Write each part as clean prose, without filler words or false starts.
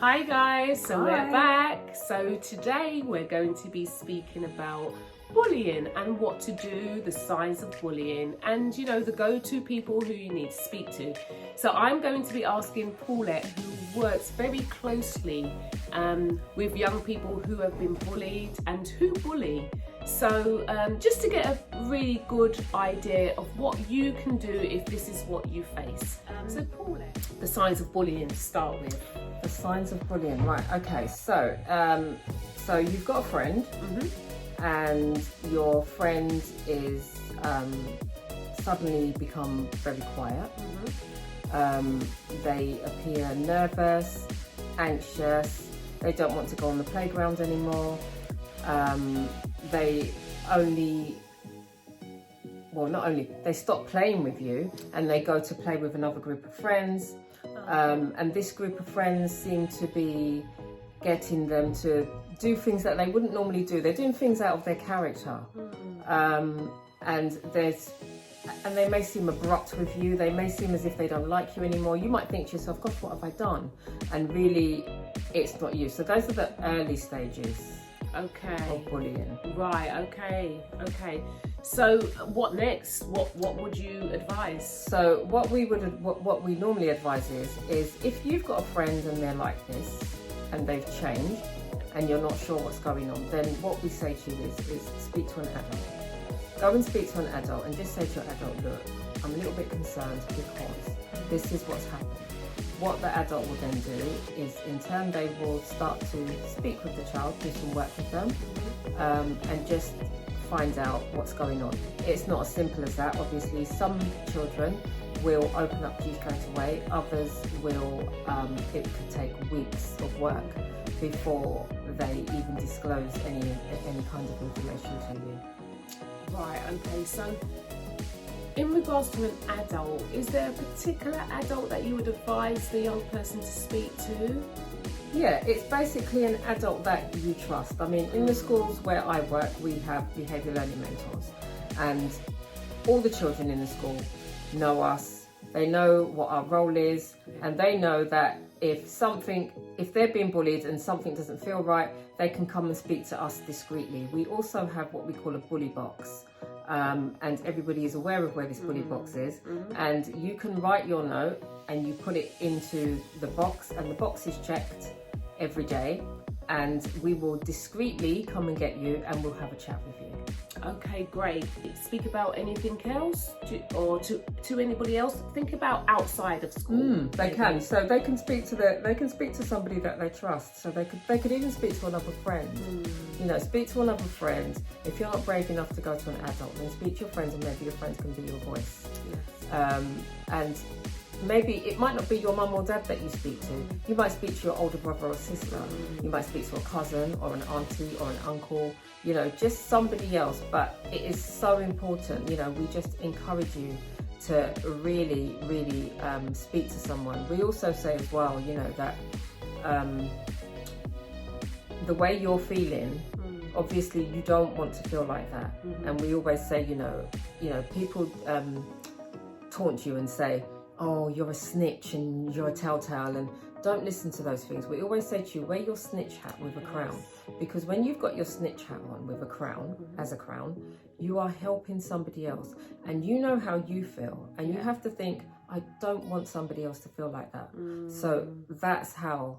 Hi guys, so Hi. we're back. So today we're going to be speaking about bullying and what to do, the signs of bullying, and you know, the go-to people who you need to speak to. So I'm going to be asking Paulette, who works very closely with young people who have been bullied and who bully. So just to get a really good idea of what you can do if this is what you face. So Paulette, the signs of bullying to start with. The signs of bullying, right? Okay, so so you've got a friend, and your friend is suddenly become very quiet. They appear nervous, anxious. They don't want to go on the playground anymore. They they stop playing with you and they go to play with another group of friends. And this group of friends seem to be getting them to do things that they wouldn't normally do. They're doing things out of their character. And they may seem abrupt with you. They may seem as if they don't like you anymore. You might think to yourself, gosh, what have I done? And really, it's not you. So those are the early stages of bullying. Right, okay. So what next? What would you advise? So what we normally advise is if you've got a friend and they're like this and they've changed and you're not sure what's going on, then what we say to you is speak to an adult. Go and speak to an adult and just say to your adult, look, I'm a little bit concerned because this is what's happened. What the adult will then do is in turn they will start to speak with the child, do some work with them, and just find out what's going on. It's not as simple as that. Obviously, some children will open up to you straight away. Others will, it could take weeks of work before they even disclose any kind of information to you. Right, okay. So in regards to an adult, is there a particular adult that you would advise the young person to speak to? Yeah, it's basically an adult that you trust. I mean, in the schools where I work, we have behaviour learning mentors, and all the children in the school know us. They know what our role is, and they know that if they're being bullied and something doesn't feel right, they can come and speak to us discreetly. We also have what we call a bully box. And everybody is aware of where this bully box is, and you can write your note and you put it into the box, and the box is checked every day, and we will discreetly come and get you and we'll have a chat with you. Okay, great. Speak about anything else to anybody else? Think about outside of school. They can. So they can speak to somebody that they trust. So they could even speak to another friend. You know, speak to another friend. If you're not brave enough to go to an adult, then speak to your friends, and maybe your friends can be your voice. Yes. And maybe it might not be your mum or dad that you speak to. You might speak to your older brother or sister. You might speak to a cousin or an auntie or an uncle, you know, just somebody else. But it is so important, you know, we just encourage you to really, really speak to someone. We also say as well, you know, that the way you're feeling, obviously you don't want to feel like that. And we always say, you know, people taunt you and say, oh, you're a snitch and you're a telltale, and don't listen to those things. We always say to you, wear your snitch hat with a crown, because when you've got your snitch hat on with a crown, as a crown, you are helping somebody else, and you know how you feel, and you have to think, I don't want somebody else to feel like that. So that's how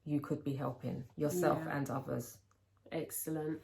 you could be helping yourself and others. Excellent.